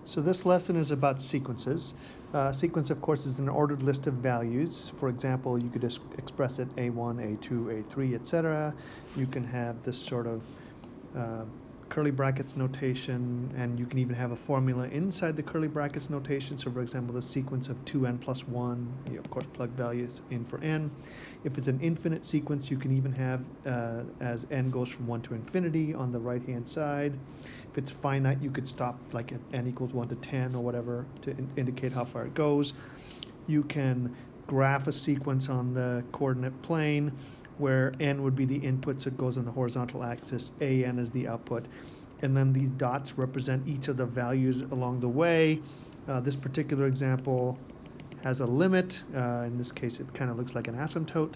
So this lesson is about sequences. Sequence, of course, is an ordered list of values. For example, you could just express it A1, A2, A3, etc. You can have this sort of curly brackets notation, and you can even have a formula inside the curly brackets notation. So for example, the sequence of 2n plus 1, you of course plug values in for n. If it's an infinite sequence, you can even have as n goes from 1 to infinity on the right-hand side. If it's finite, you could stop like at n equals 1 to 10 or whatever to indicate how far it goes. You can graph a sequence on the coordinate plane where n would be the input, so it goes on the horizontal axis, an is the output, and then the dots represent each of the values along the way. This particular example has a limit. In this case, it kind of looks like an asymptote,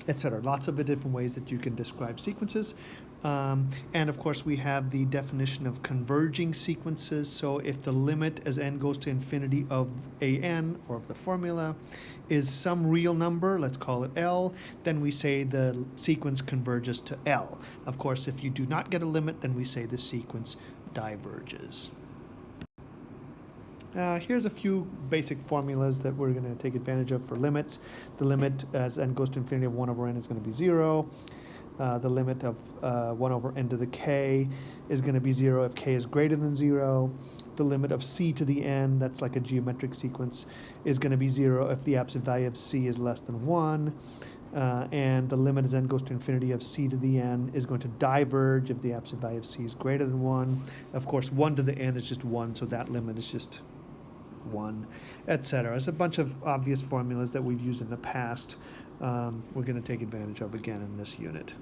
etc. Lots of different ways that you can describe sequences. And of course, we have the definition of converging sequences. So if the limit as n goes to infinity of an, or of the formula, is some real number, let's call it L, then we say the sequence converges to L. Of course, if you do not get a limit, then we say the sequence diverges. Here's a few basic formulas that we're going to take advantage of for limits. The limit as n goes to infinity of 1 over n is going to be 0. The limit of 1 over n to the k is going to be 0 if k is greater than 0. The limit of c to the n, that's like a geometric sequence, is going to be 0 if the absolute value of c is less than 1. And the limit as n goes to infinity of c to the n is going to diverge if the absolute value of c is greater than 1. Of course, 1 to the n is just 1, so that limit is just 1, etc. There's a bunch of obvious formulas that we've used in the past. We're going to take advantage of again in this unit.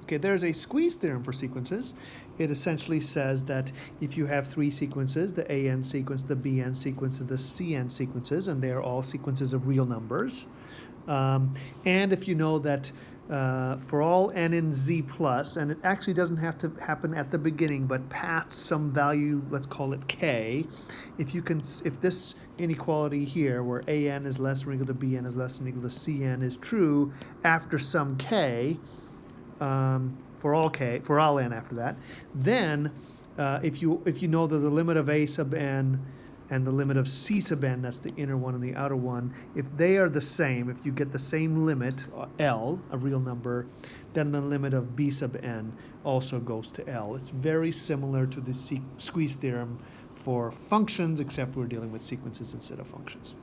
Okay, there's a squeeze theorem for sequences. It essentially says that if you have three sequences, the AN sequence, the BN sequences, the CN sequences, and they are all sequences of real numbers, and if you know that for all n in z plus, and it actually doesn't have to happen at the beginning, but past some value, let's call it k, if this inequality here, where an is less than or equal to bn is less than or equal to cn, is true after some k, for all n after that, then if you know that the limit of a sub n and the limit of c sub n, that's the inner one and the outer one, if they are the same, if you get the same limit, L, a real number, then the limit of b sub n also goes to L. It's very similar to the squeeze theorem for functions, except we're dealing with sequences instead of functions.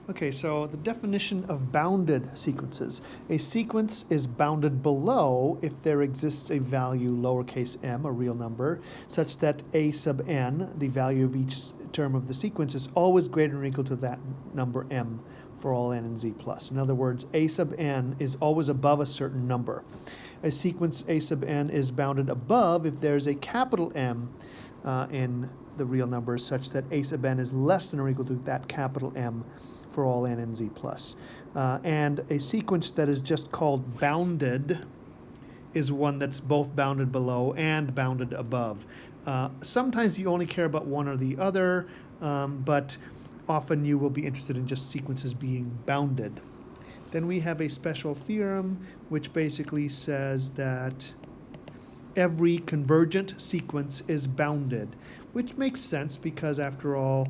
Okay, so the definition of bounded sequences. A sequence is bounded below if there exists a value lowercase m, a real number, such that a sub n, the value of each term of the sequence, is always greater or equal to that number m for all n in z plus. In other words, a sub n is always above a certain number. A sequence a sub n is bounded above if there's a capital M in the real numbers, such that a sub n is less than or equal to that capital M for all n in z plus. And a sequence that is just called bounded is one that's both bounded below and bounded above. Sometimes you only care about one or the other, but often you will be interested in just sequences being bounded. Then we have a special theorem which basically says that every convergent sequence is bounded, which makes sense because, after all,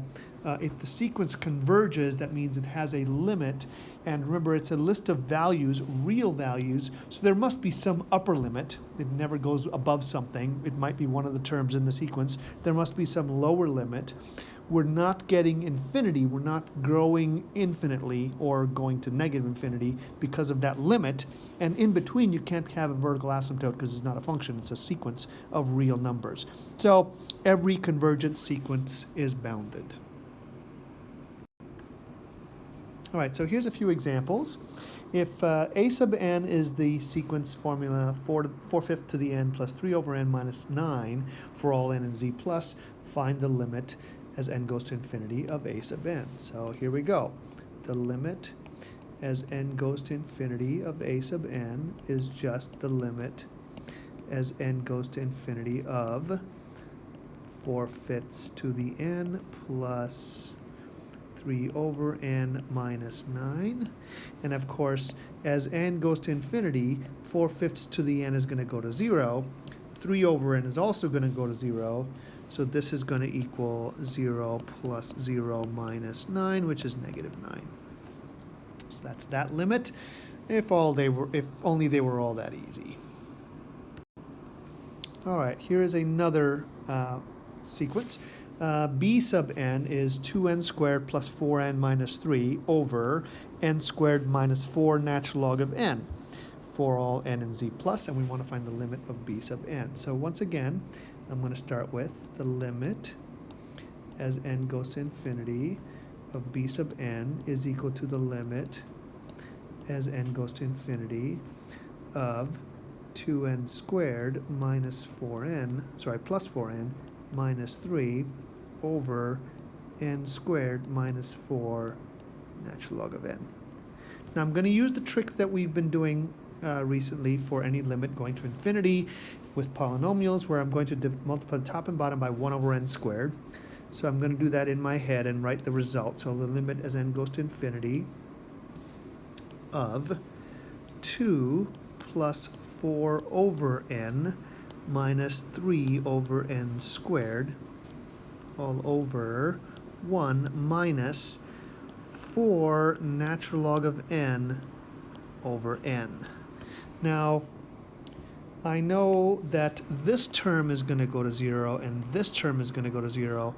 if the sequence converges, that means it has a limit. And remember, it's a list of values, real values, so there must be some upper limit. It never goes above something. It might be one of the terms in the sequence. There must be some lower limit. We're not getting infinity. We're not growing infinitely or going to negative infinity because of that limit. And in between, you can't have a vertical asymptote because it's not a function. It's a sequence of real numbers. So every convergent sequence is bounded. All right, so here's a few examples. If a sub n is the sequence formula 4/5 to the n plus 3 over n minus 9 for all n in z plus, find the limit as n goes to infinity of a sub n. So here we go. The limit as n goes to infinity of a sub n is just the limit as n goes to infinity of 4/5 to the n plus 3 over n minus 9. And of course, as n goes to infinity, 4/5 to the n is going to go to 0. 3 over n is also going to go to 0. So this is going to equal 0 plus 0 minus 9, which is negative 9. So that's that limit, if only they were all that easy. All right, here is another sequence. B sub n is 2n squared plus 4n minus 3 over n squared minus 4 natural log of n for all n and z plus, and we want to find the limit of b sub n. So once again, I'm going to start with the limit as n goes to infinity of b sub n is equal to the limit as n goes to infinity of 2n squared minus 4n, plus 4n minus 3 over n squared minus 4 natural log of n. Now I'm going to use the trick that we've been doing recently for any limit going to infinity with polynomials, where I'm going to multiply the top and bottom by 1 over n squared. So I'm going to do that in my head and write the result. So the limit as n goes to infinity of 2 plus 4 over n minus 3 over n squared all over 1 minus 4 natural log of n over n. Now, I know that this term is going to go to 0 and this term is going to go to 0,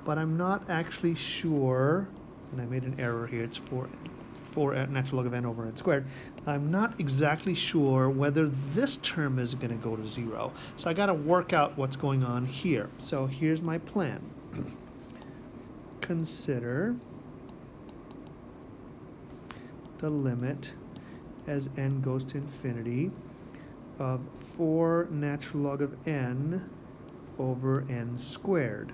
but I'm not actually sure, and I made an error here, it's 4 natural log of n over n squared. I'm not exactly sure whether this term is going to go to 0. So I got to work out what's going on here. So here's my plan. Consider the limit as n goes to infinity of 4 natural log of n over n squared.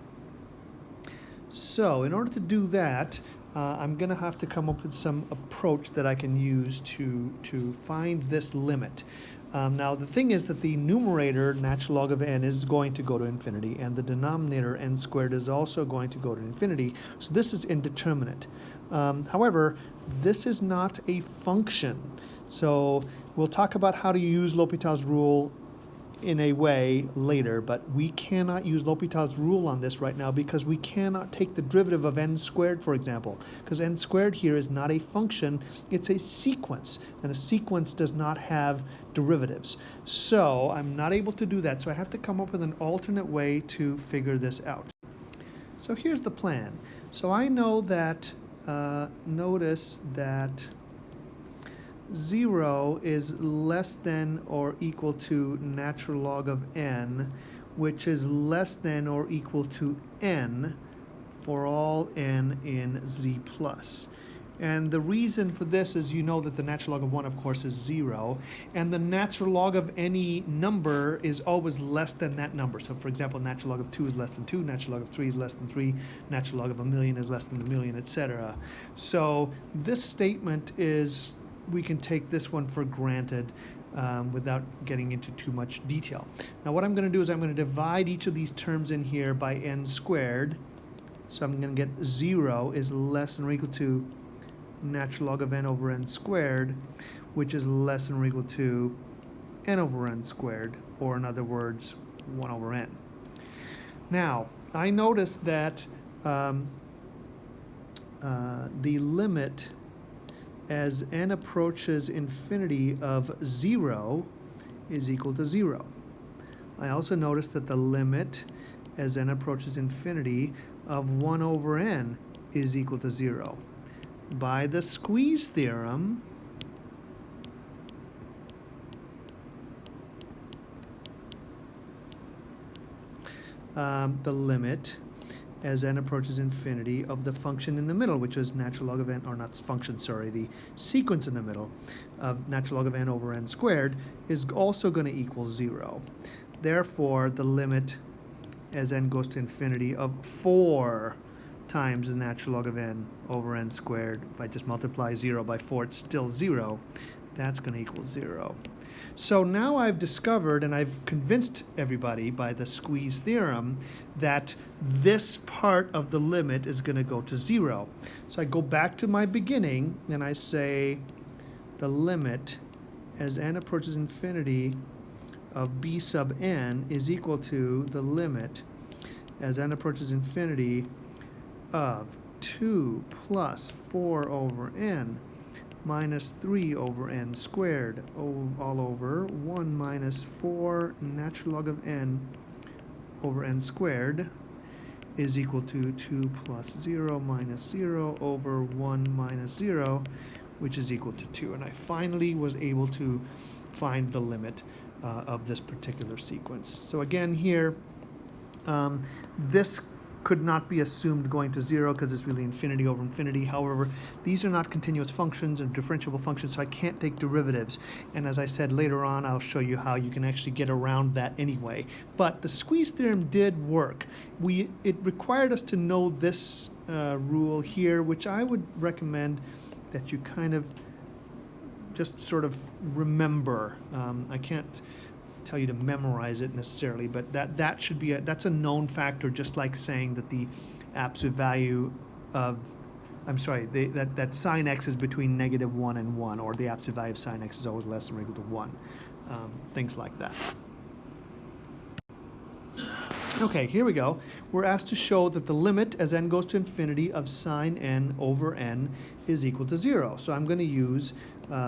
So in order to do that, I'm going to have to come up with some approach that I can use to find this limit. Now the thing is that the numerator, natural log of n, is going to go to infinity, and the denominator, n squared, is also going to go to infinity. So this is indeterminate. However, this is not a function. So we'll talk about how to use L'Hopital's rule in a way later, but we cannot use L'Hopital's rule on this right now because we cannot take the derivative of n squared, for example, because n squared here is not a function, it's a sequence, and a sequence does not have derivatives. So I'm not able to do that, so I have to come up with an alternate way to figure this out. So here's the plan. So I know that, notice that 0 is less than or equal to natural log of n, which is less than or equal to n for all n in z plus. And the reason for this is you know that the natural log of 1, of course, is 0, and the natural log of any number is always less than that number. So for example, natural log of 2 is less than 2, natural log of 3 is less than 3, natural log of 1,000,000 is less than 1,000,000, etc. So this statement is, we can take this one for granted without getting into too much detail. Now what I'm going to do is I'm going to divide each of these terms in here by n squared. So I'm going to get 0 is less than or equal to natural log of n over n squared, which is less than or equal to n over n squared, or in other words, 1 over n. Now, I noticed that the limit as n approaches infinity of 0 is equal to 0. I also noticed that the limit as n approaches infinity of 1 over n is equal to 0. By the squeeze theorem, the limit as n approaches infinity of the function in the middle, which is natural log of n, or not function, sorry, the sequence in the middle of natural log of n over n squared is also going to equal 0. Therefore, the limit as n goes to infinity of 4 times the natural log of n over n squared, if I just multiply 0 by 4, it's still 0, that's going to equal 0. So now I've discovered, and I've convinced everybody by the squeeze theorem, that this part of the limit is going to go to 0. So I go back to my beginning, and I say the limit as n approaches infinity of b sub n is equal to the limit as n approaches infinity of 2 plus 4 over n minus 3 over n squared all over 1 minus 4 natural log of n over n squared is equal to 2 plus 0 minus 0 over 1 minus 0, which is equal to 2. And I finally was able to find the limit of this particular sequence. So again here, this could not be assumed going to 0 because it's really infinity over infinity. However, these are not continuous functions or differentiable functions, so I can't take derivatives. And as I said later on, I'll show you how you can actually get around that anyway. But the squeeze theorem did work. It required us to know this rule here, which I would recommend that you kind of just sort of remember. I can't tell you to memorize it necessarily, but that should be that's a known factor, just like saying that the absolute value of, that sine x is between -1 and 1, or the absolute value of sine x is always less than or equal to 1. Things like that. Okay, here we go. We're asked to show that the limit as n goes to infinity of sine n over n is equal to 0. So I'm going to use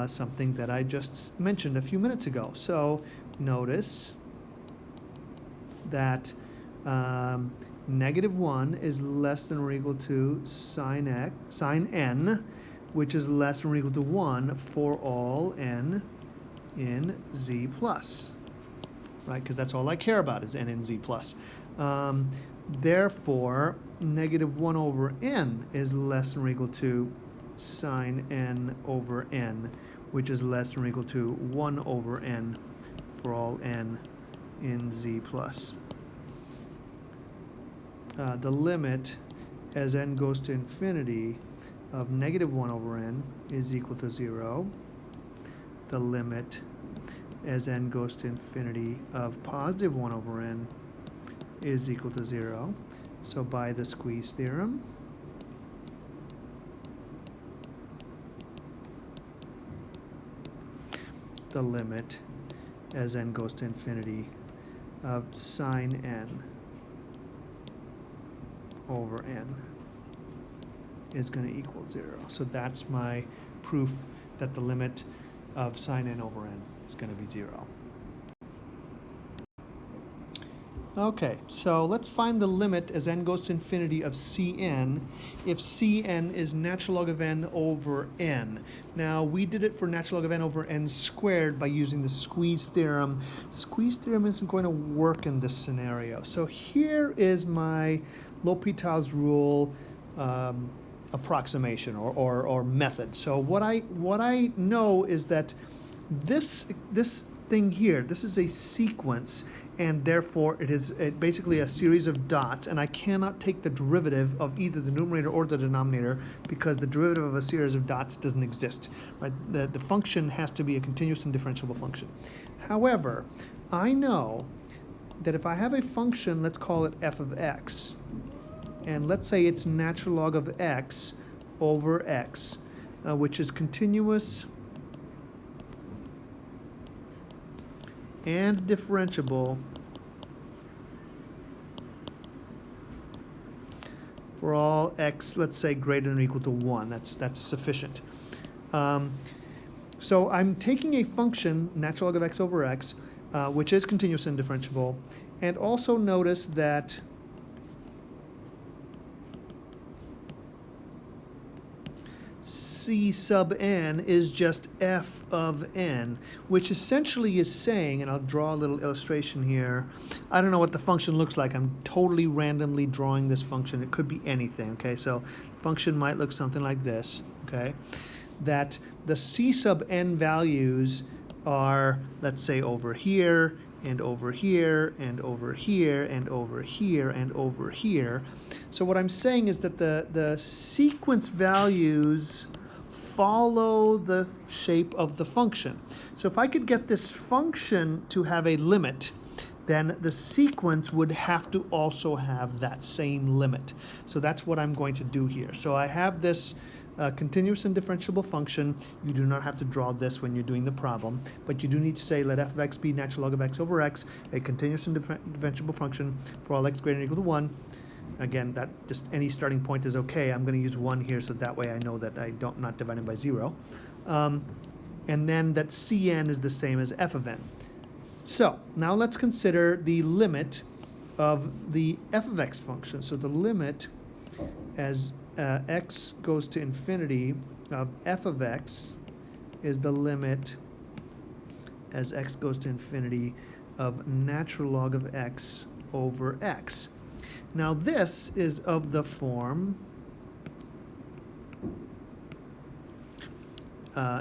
something that I just mentioned a few minutes ago. So notice that -1 is less than or equal to sine n, which is less than or equal to 1 for all n in z plus. Right, because that's all I care about is n in z plus. Therefore, -1 over n is less than or equal to sine n over n, which is less than or equal to 1 over n for all n in z plus. The limit as n goes to infinity of -1 over n is equal to 0. The limit as n goes to infinity of +1 over n is equal to 0. So by the squeeze theorem, the limit as n goes to infinity of sine n over n is going to equal 0. So that's my proof that the limit of sine n over n is going to be 0. Okay, so let's find the limit as n goes to infinity of Cn if Cn is natural log of n over n. Now, we did it for natural log of n over n squared by using the squeeze theorem. Squeeze theorem isn't going to work in this scenario. So here is my L'Hopital's rule approximation or method. So what I know is that this thing here, this is a sequence, and therefore it is basically a series of dots, and I cannot take the derivative of either the numerator or the denominator because the derivative of a series of dots doesn't exist. Right? The function has to be a continuous and differentiable function. However, I know that if I have a function, let's call it f of x, and let's say it's natural log of x over x, which is continuous and differentiable for all x, let's say, greater than or equal to 1. That's sufficient. So I'm taking a function, natural log of x over x, which is continuous and differentiable, and also notice that C sub n is just f of n, which essentially is saying, and I'll draw a little illustration here. I don't know what the function looks like. I'm totally randomly drawing this function. It could be anything, okay? So function might look something like this, okay? That the C sub n values are, let's say, over here, and over here, and over here, and over here, and over here. So what I'm saying is that the sequence values follow the shape of the function. So if I could get this function to have a limit, then the sequence would have to also have that same limit. So that's what I'm going to do here. So I have this continuous and differentiable function. You do not have to draw this when you're doing the problem, but you do need to say let f of x be natural log of x over x, a continuous and differentiable function for all x greater than or equal to 1. Again, that just any starting point is okay. I'm going to use 1 here so that way I know that I don't not dividing by 0. And then that Cn is the same as f of n. So now let's consider the limit of the f of x function. So the limit as x goes to infinity of f of x is the limit as x goes to infinity of natural log of x over x. Now this is of the form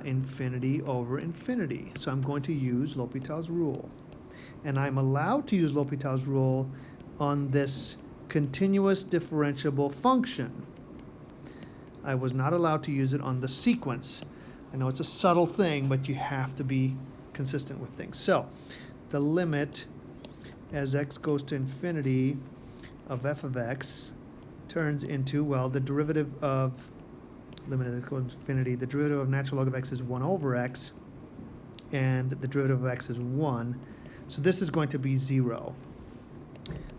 infinity over infinity. So I'm going to use L'Hopital's rule. And I'm allowed to use L'Hopital's rule on this continuous differentiable function. I was not allowed to use it on the sequence. I know it's a subtle thing, but you have to be consistent with things. So the limit as x goes to infinity of f of x turns into, well, the derivative of limit as x goes to infinity, the derivative of natural log of x is 1 over x, and the derivative of x is 1. So this is going to be 0.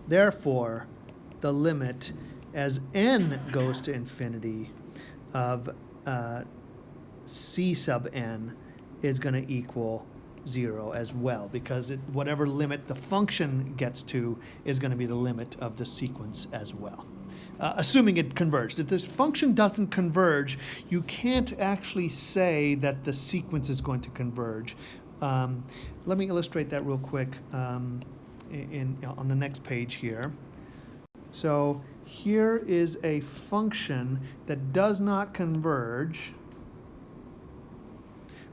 Therefore, the limit as n goes to infinity of c sub n is going to equal 0 as well, because whatever limit the function gets to is going to be the limit of the sequence as well, assuming it converges. If this function doesn't converge, you can't actually say that the sequence is going to converge. Let me illustrate that real quick on the next page here. So here is a function that does not converge.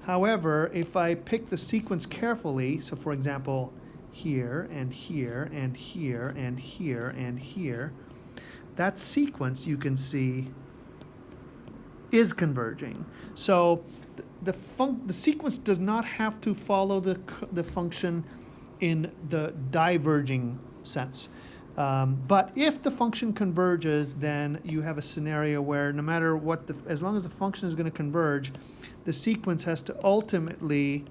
However, if I pick the sequence carefully, so for example, here and here and here and here and here, that sequence you can see is converging. So the sequence does not have to follow the function in the diverging sense. But if the function converges, then you have a scenario where no matter what, as long as the function is going to converge, the sequence has to ultimately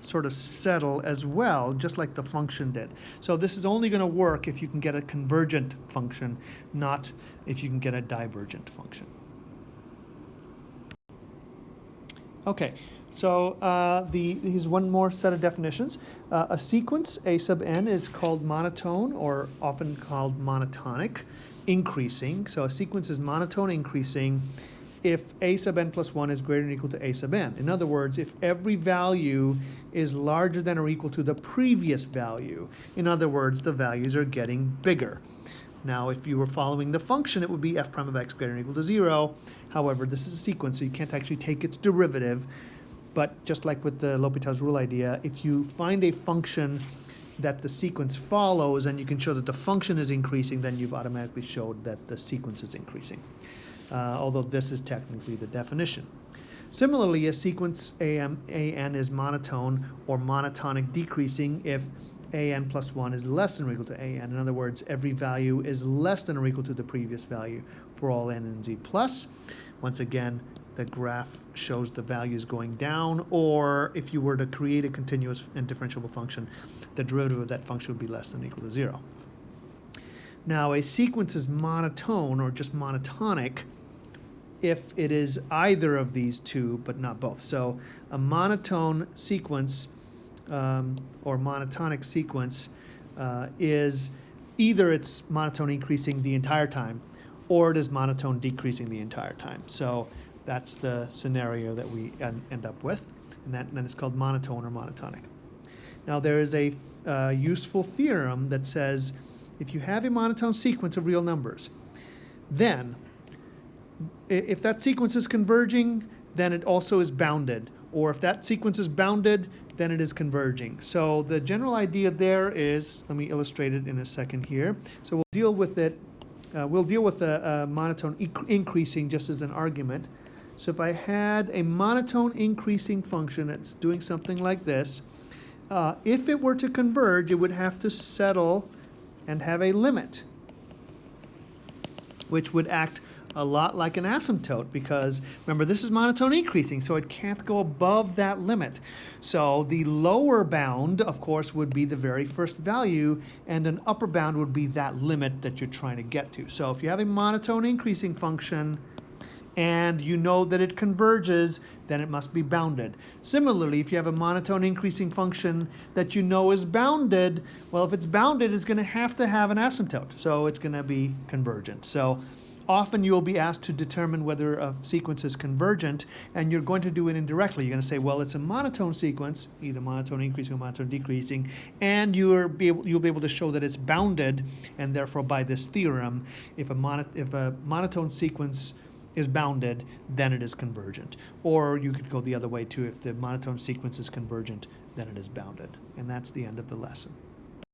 sort of settle as well, just like the function did. So this is only going to work if you can get a convergent function, not if you can get a divergent function. Okay, so here's one more set of definitions. A sequence, A sub n, is called monotone, or often called monotonic, increasing. So a sequence is monotone increasing if A sub n plus 1 is greater than or equal to A sub n. In other words, if every value is larger than or equal to the previous value. In other words, the values are getting bigger. Now, if you were following the function, it would be f prime of x greater than or equal to 0. However, this is a sequence, so you can't actually take its derivative. But just like with the L'Hopital's rule idea, if you find a function that the sequence follows and you can show that the function is increasing, then you've automatically showed that the sequence is increasing. Although this is technically the definition. Similarly, a sequence an is monotone or monotonic decreasing if an plus 1 is less than or equal to an. In other words, every value is less than or equal to the previous value for all n and z plus. Once again, the graph shows the values going down, or if you were to create a continuous and differentiable function, the derivative of that function would be less than or equal to 0. Now, a sequence is monotone or just monotonic if it is either of these two, but not both. So a monotone sequence or monotonic sequence is either it's monotone increasing the entire time or it is monotone decreasing the entire time. So that's the scenario that we end up with, and then it's called monotone or monotonic. Now there is a useful theorem that says if you have a monotone sequence of real numbers, then if that sequence is converging, then it also is bounded. Or if that sequence is bounded, then it is converging. So the general idea there is, let me illustrate it in a second here. So we'll deal with it, we'll deal with the monotone increasing just as an argument. So if I had a monotone increasing function that's doing something like this, if it were to converge, it would have to settle and have a limit, which would act a lot like an asymptote, because remember, this is monotone increasing, so it can't go above that limit. So the lower bound, of course, would be the very first value, and an upper bound would be that limit that you're trying to get to. So if you have a monotone increasing function and you know that it converges, then it must be bounded. Similarly, if you have a monotone increasing function that you know is bounded, well, if it's bounded, it's going to have an asymptote, so it's going to be convergent. So often you'll be asked to determine whether a sequence is convergent, and you're going to do it indirectly. You're going to say, well, it's a monotone sequence, either monotone increasing or monotone decreasing, and you'll be able to show that it's bounded, and therefore by this theorem, if a monotone sequence is bounded, then it is convergent. Or you could go the other way too. If the monotone sequence is convergent, then it is bounded. And that's the end of the lesson.